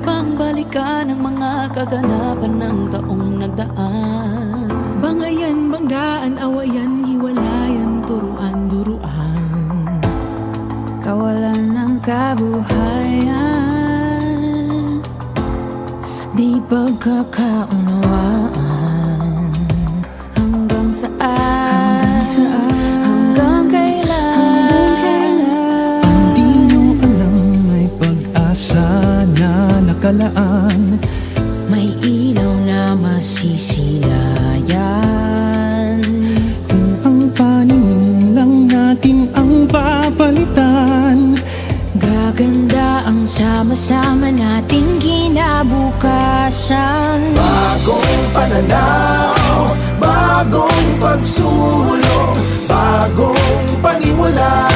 bang balikan ang mga kaganapan ng taong nagdaan? Bangayan, banggaan, awayan, hiwalayan, turuan, duruan. Kawalan ng kabuhayan, di pagkakaunawaan. Hanggang saan? Hanggang kailan? Ang di nyo alam may pag-asa na nakalaan. May ilaw na masisilayan. Kung ang paningin lang natin ang papalitan, gaganda ang sama-sama nating kinabukasan. Bagong pananaw, bagong pagsulong, bagong paniwala,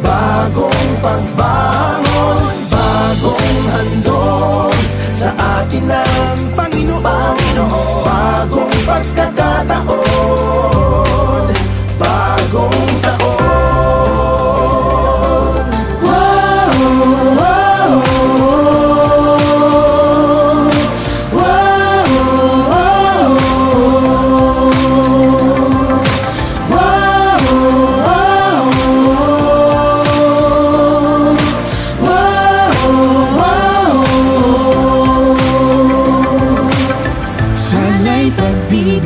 bagong pagbangon, bagong handog sa atin ng Panginoon. Bagong pagkakataon, bagong taon.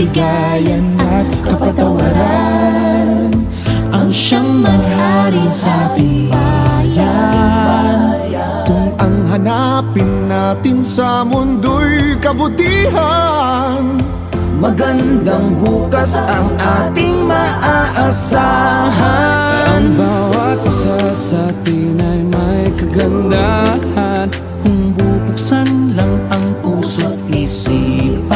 Bigayan at kapatawaran ang siyang manghari sa ating bayan. Kung ang hanapin natin sa mundo'y kabutihan, magandang bukas ang ating maaasahan. Ang bawat isa sa atin ay may kagandahan kung bubuksan lang ang puso't isipan.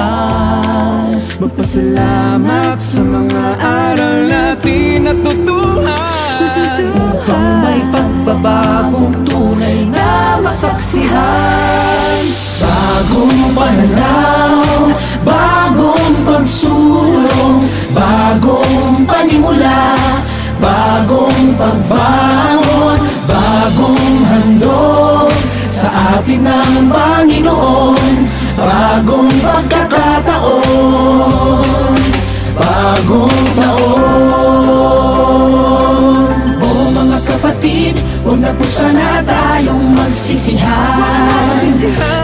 Magpasalamat sa mga aral natin natutuhan, upang may pagbabagong tunay na masaksihan. Bagong pananaw, bagong pagsulong, bagong panimula, bagong pagbangon, bagong handog sa atin ng Panginoon. Bagong pagkakataon, bagong taon. O mga kapatid, huwag na po sana tayong magsisihan.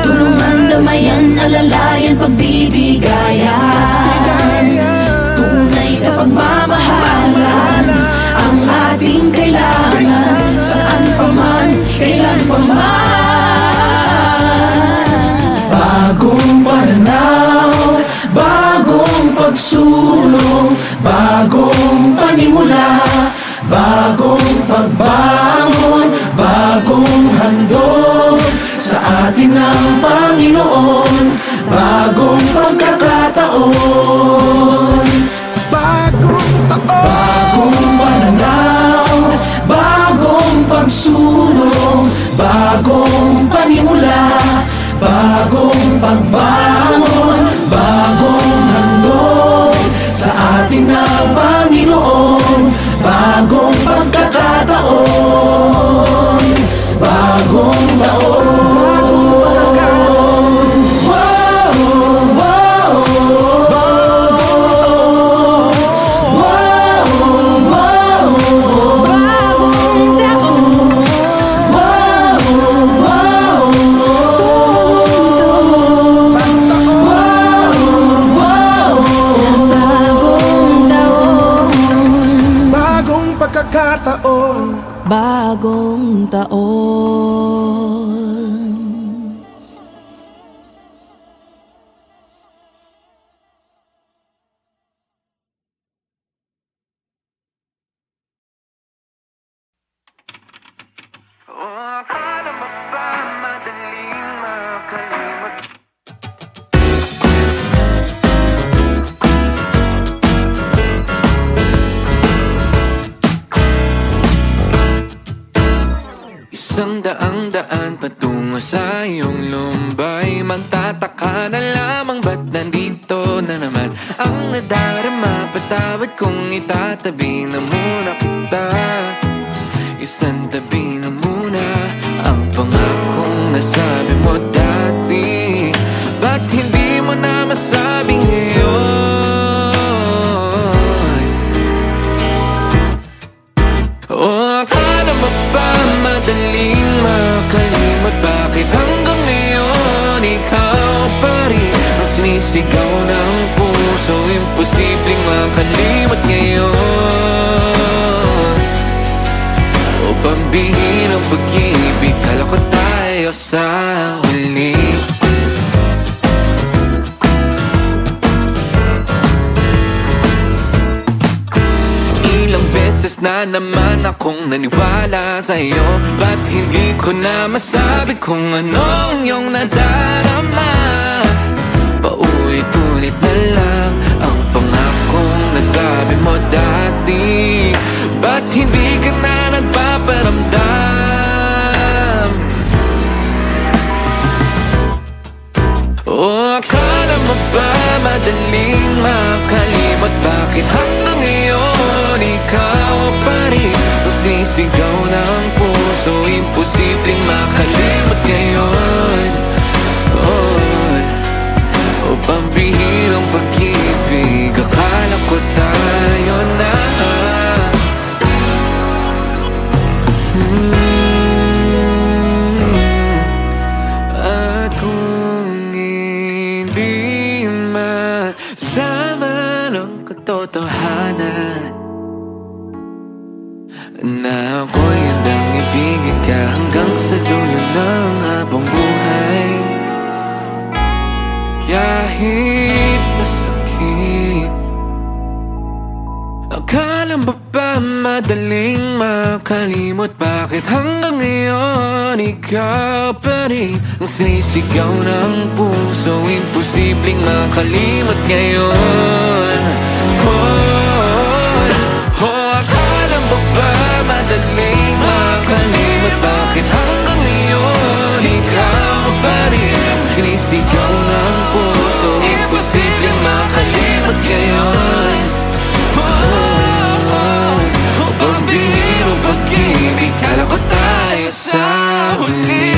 Tulungan, damayan, alalayan, pagbibigayan. Tunay na pagmamahalan ang ating kailangan, saan pa man, kailan pa man. Bagong pananaw, bagong pagsulong, bagong panimula, bagong pagbangon, bagong handog sa atin ng Panginoon. Bagong pagkakataon, bagong taon. Bagong pananaw, bagong pagsulong, bagong panimula, bagong pagbangon, bagong handog sa ating ng Panginoon. Bagong pagkakataon, bagong taon, bagong pagkakataon. Wow, wow, wow, wow, bagong taon. Wow, wow, pagkakataon, bagong taon. akala mo ba madaling makalimot? Isang daan patungo sa iyong lumbay. Magtataka na lamang ba't nandito na naman ang nadarama. Patawad kung itatabi na muna kita. Isang tabi na muna ang pangakong nasabi mo dati. imposibleng makalimot ngayon. O pambihirang pag-ibig, kala ko tayo sa huli. Ilang beses na naman akong naniwala sa'yo, ba't hindi ko na masabi kung anong iyong nadarama? Paulit-ulit na lang ang pangakong nasabi mo dati, ba't hindi ka na nagpaparamdam? O akala mo ba madaling makalimot? Bakit hanggang ngayon ikaw pa rin nagsisigaw ng puso? Imposibleng makalimot ngayon. O pambihirang pag-ibig, akala ko tayo na. At kung hindi malaman ang katotohanan na ako'y handang ibigin ka hanggang sa dulo ng habang buhay, kahit masakit. Akala mo ba madaling makalimot? Bakit hanggang ngayon ikaw pa rin ang sinisigaw ng puso? Imposibleng makalimot ngayon. Akala mo ba madaling makalimot? Bakit hanggang ngayon ikaw pa rin ang sinisigaw ng puso? Imposibleng makalimot ngayon. Pambihirang pag-ibig, kala ko tayo sa huli.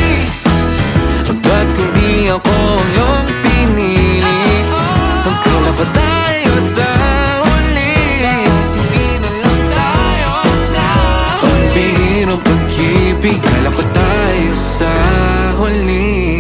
Ba't hindi ako ang iyong pinili? Akala ko tayo sa huli. Hindi na lang tayo sa huli. Pambihirang pag-ibig, kala ko tayo sa huli.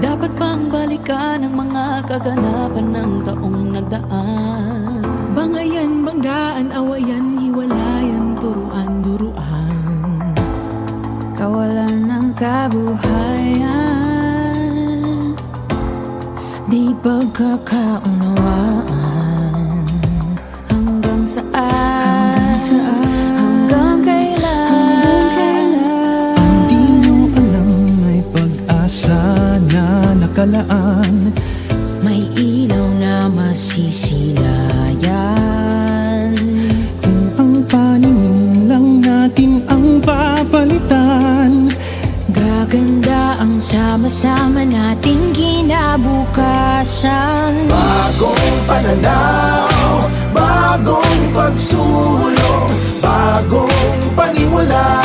Dapat bang balikan ang mga kaganapan ng taong nagdaan? Bangayan, banggaan, awayan, hiwalayan, turuan, duruan. Kawalan ng kabuhayan, di pagkakaunawaan. Hanggang saan? Hanggang kailan? Ang di nyo alam may pag-asa na nakalaan, may ilaw na masisilayan. kung ang paningin lang natin ang papalitan, Gaganda ang sama-sama nating kinabukasan. Bagong pananaw, bagong pagsulong, bagong paniwala,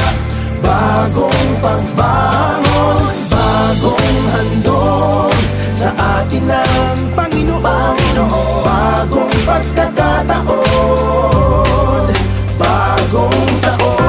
bagong pagbangon, bagong handog sa atin ng Panginoon. Bagong pagkakataon, bagong taon.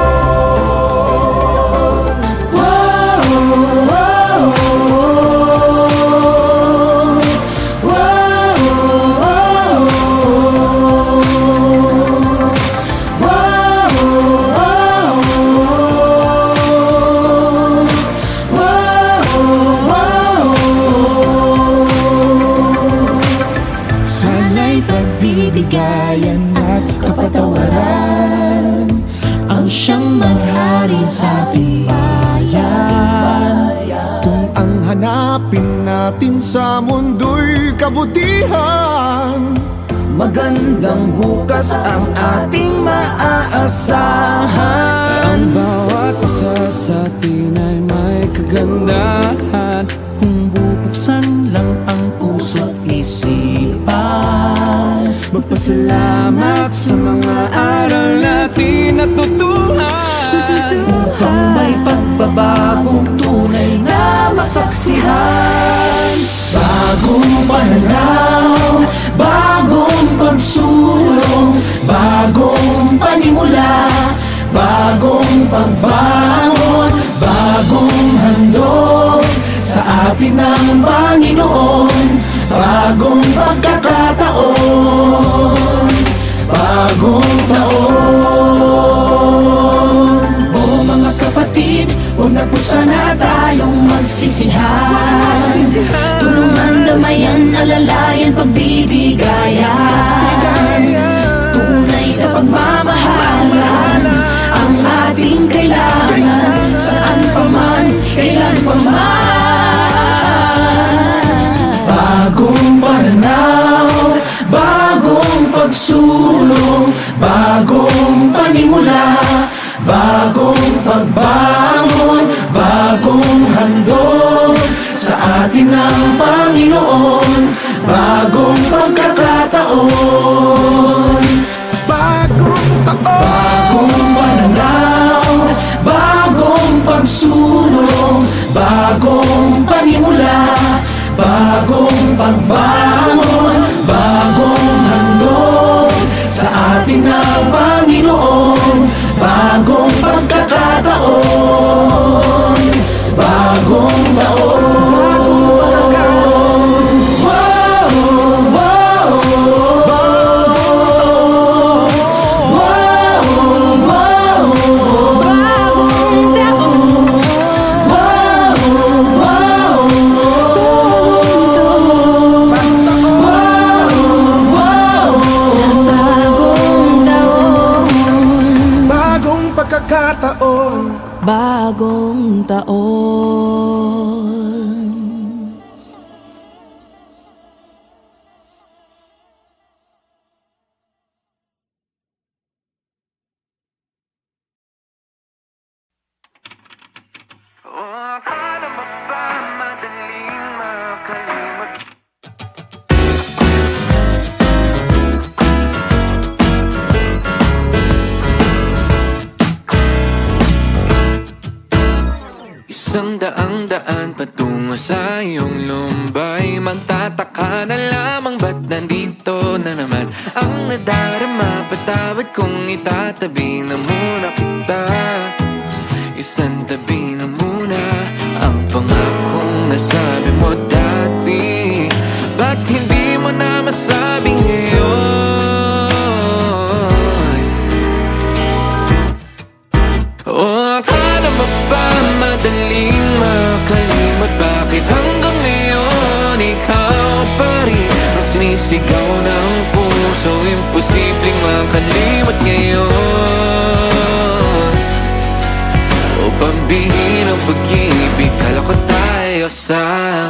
Bigayan at kapatawaran ang siyang maghari sa ating bayan. Kung ang hanapin natin sa mundo'y kabutihan, Magandang bukas ang ating maaasahan. Ang bawat isa sa atin ay may kagandahan. kung bubuksan lang ang puso't isipan, Magpasalamat sa mga aral natin natutuhan, Upang may pagbabagong tunay na masaksihan. Bagong pananaw, bagong pagsulong, pagbangon, bagong handog sa atin ng Panginoon, bagong pagkakataon, bagong taon. O mga kapatid, huwag na po sana tayong magsisihan. Tulungan, damayan, alalayan, pagbibigayan. Tunay na pagmamahalan ang ating kailangan, saan pa man, kailan pa man. Bagong pananaw, bagong pagsulong, bagong panimula, bagong pagbangon, bagong handog sa atin ng Panginoon, bagong pagkakataon, bagong taon, bagong pananaw, bagong pagsulong, bagong panimula, bagong pagbangon, bagong handog sa atin ng Panginoon, bagong pagkakataon, bagong taon, bagong pagkakataon. Wow, wow, wow, wow, bagong taon, wow, wow, bagong pagkakataon, bagong taon. O akala mo ba madaling makalimot? Isang daan patungo sa iyong lumbay, magtataka na lamang ba't nandito na naman ang nadarama. Patawad kung itatabi na muna kita, isang tabi na muna ang pangakong nasabi mo dati. Ba't hindi mo na masabi ngayon? O akala mo ba madaling makalimot? Bakit hanggang ngayon ikaw pa rin ang sinisigaw ng puso? Imposibleng makalimot ngayon. O pambihirang pag-ibig, kala ko tayo sa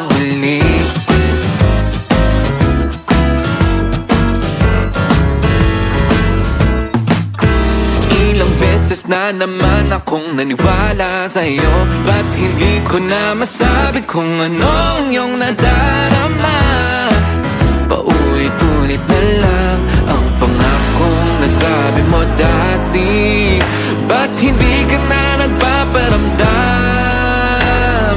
huli. Ilang beses na naman akong naniwala sa'yo, ba't hindi ko na masabi kung ano ang iyong nadarama? Paulit-ulit na lang ang pangakong nasabi mo dati. Ba't hindi ka na nagpaparamdam?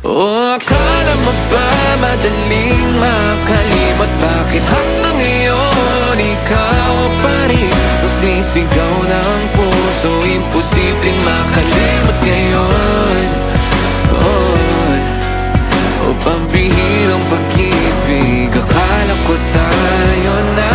O akala mo ba madaling makalimot? Bakit hanggang ngayon ikaw pa rin ang sinisigaw ng puso? Imposibleng makalimot ngayon. O pambihirang pag-ibig, akala ko tayo na.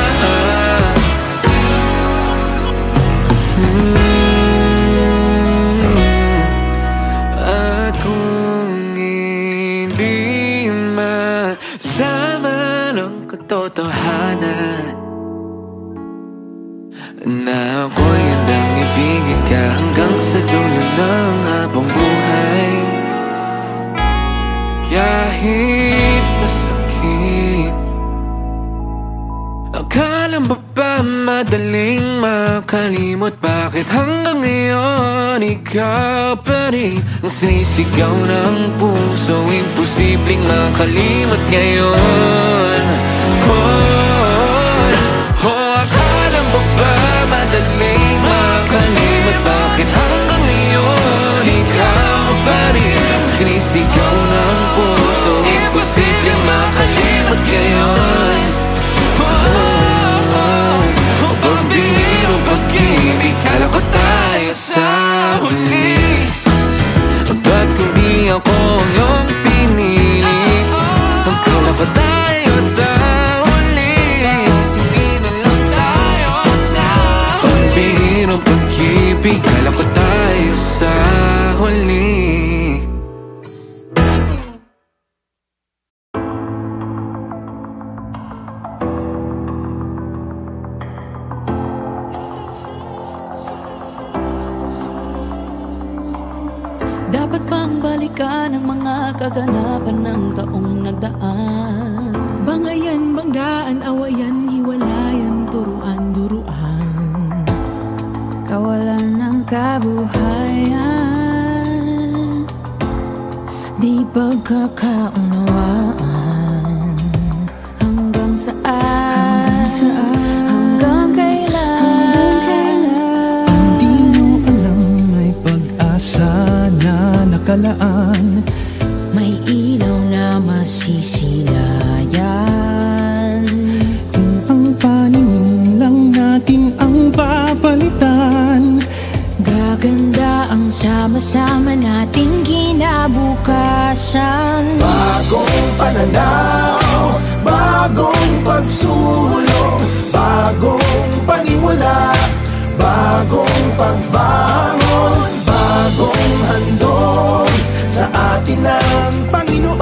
At kung hindi malaman ang katotohanan na ako'y handang ibigin ka hanggang sa dulo ng habang buhay, kahit masakit. Akala mo ba madaling makalimot? Bakit hanggang ngayon ikaw pa rin ang sinisigaw ng puso? Imposibleng makalimot ngayon. Akala mo ba madaling makalimot? Bakit hanggang ngayon ikaw pa rin ang sinisigaw ng puso? Imposibleng makalimot ngayon. Pambihirang balikan ang mga kaganapan ng taong nagdaan. Bangayan, banggaan, awayan, hiwalayan, turuan, duruan. Kawalan ng kabuhayan, di pagkakaunawaan. Hanggang saan, hanggang kailan, Hindi mo alam may pag-asa na nakalaan. may ilaw na masisilayan. Kung ang paningin lang natin ang papalitan, Gaganda ang sama-sama nating kinabukasan. Bagong pananaw, bagong pagsulong, bagong panimula, bagong pagbangon, bagong handog sa atin ng Panginoon.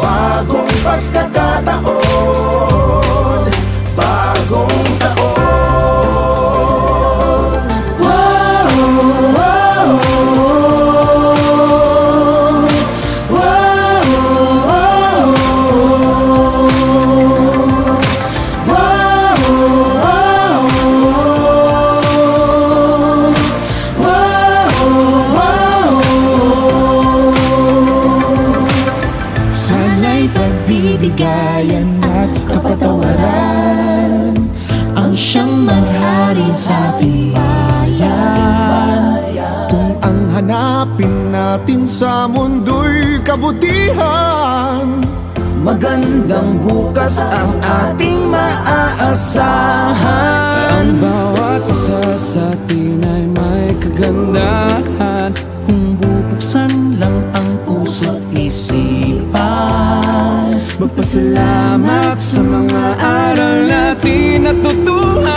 Bagong pagkakataon, bagong taon. sana'y pagbibigayan at kapatawaran Ang siyang manghari sa ating bayan. kung ang hanapin natin sa mundo'y kabutihan. Magandang bukas ang ating maaasahan. Ang bawat isa sa atin ay may kagandahan. Kung bubuksan lang ang puso't isipan, Magpasalamat sa mga aral natin natutuhan.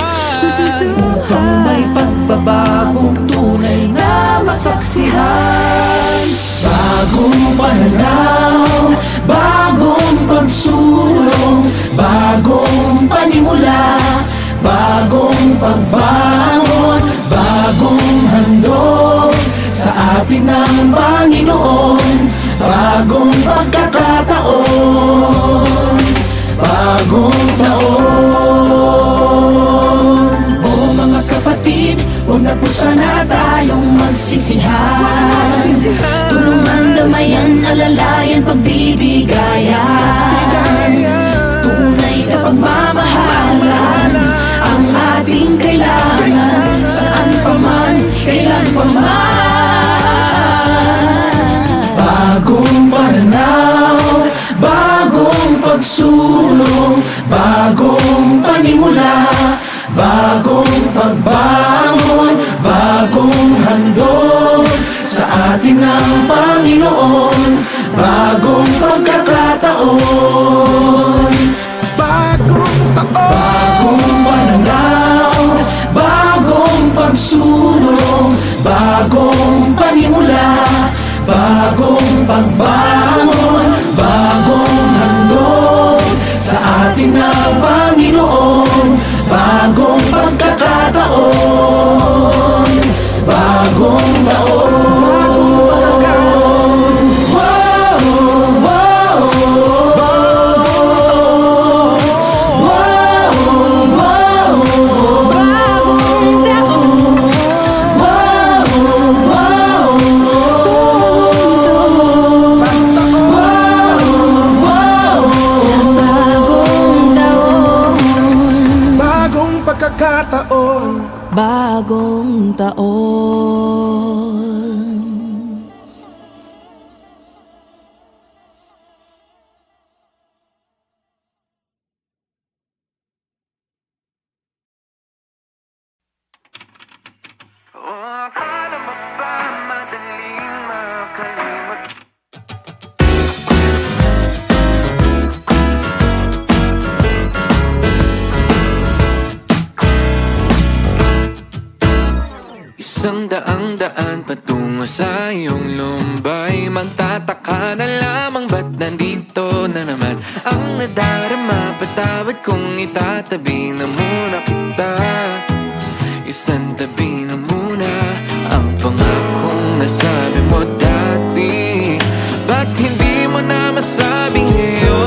Upang may pagbabagong tunay na masaksihan. Bagong pananaw, bagong pagsulong, bagong panimula, bagong pagbangon, bagong handog sa atin ng Panginoon. Bagong pagkakataon, bagong taon. O mga kapatid, huwag na po sana tayong magsisihan. Tulungan, damayan, alalayan, pagbibigayan. Tunay na pagmamahalan ang ating kailangan. Saan pa man, kailan pa man. Bagong pananaw, bagong pagsulong, bagong panimula, bagong pagbangon, bagong handog sa atin ng Panginoon. Bagong pagkakataon, bagong taon, bagong pananaw, bagong pagsulong, bagong panimula, bagong pagbangon, bagong handog sa atin ng Panginoon. Bagong pagkakataon, bagong taon, bagong pagkakataon. Wow, wow, wow, wow, Bagong taon, bagong pagkakataon. Bagong taon. Akala mo ba madaling makalimot? Isang daang-daan patungo sa iyong lumbay. Magtataka na lamang ba't nandito na naman ang nadarama. Patawad kung itatabi na muna kita. Isang tabi na muna ang pangakong nasabi mo dati. ba't hindi mo na masabi ngayon?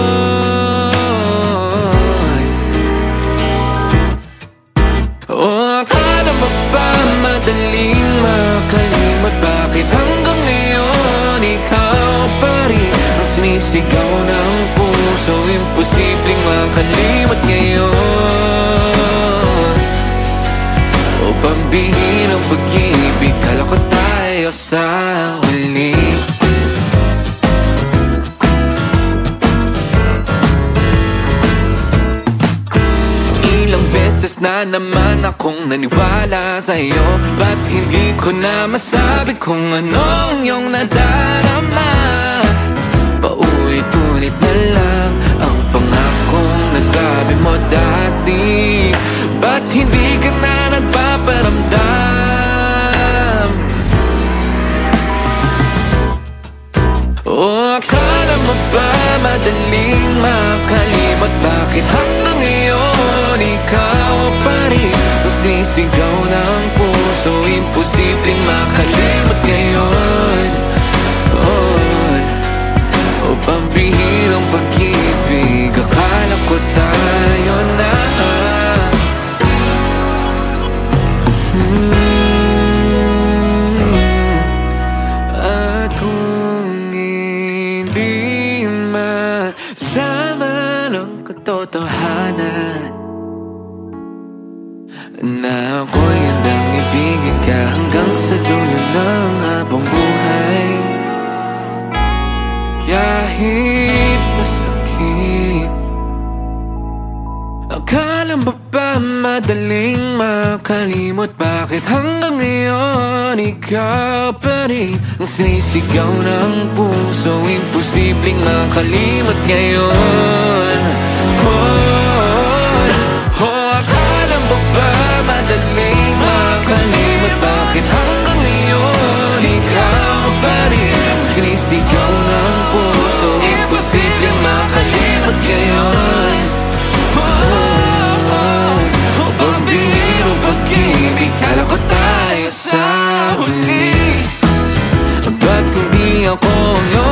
O akala mo ba madaling makalimot? Bakit hanggang ngayon ikaw pa rin ang sinisigaw ng puso? Imposibleng makalimot ngayon. O pambihirang pag-ibig, kala ko tayo sa huli. Ilang beses na naman akong naniwala sa'yo, ba't hindi ko na masabi kung ano ang iyong nadarama? Paulit-ulit na lang ang pangakong nasabi mo dati. Ba't hindi ka na nagpaparamdam? O akala mo ba madaling makalimot? Bakit hanggang ngayon ikaw pa rin ang sisigaw ng puso? Imposibleng makalimot ngayon. O pambihirang pag-ibig, akala ko tayo na. At kung hindi malaman ang katotohanan na ako'y handang ibigin ka hanggang sa dulo ng habang buhay, kahit masakit. Akala mo ba madaling makalimot? Bakit hanggang ngayon ikaw pa rin ang sinisigaw ng puso? Imposibleng makalimot ngayon. Akala mo ba madaling makalimot? Bakit hanggang ngayon ikaw pa rin ang sinisigaw ng puso? Imposibleng makalimot ngayon. Pambihirang pag-ibig, kala ko tayo sa huli. Ba't hindi ako ang iyong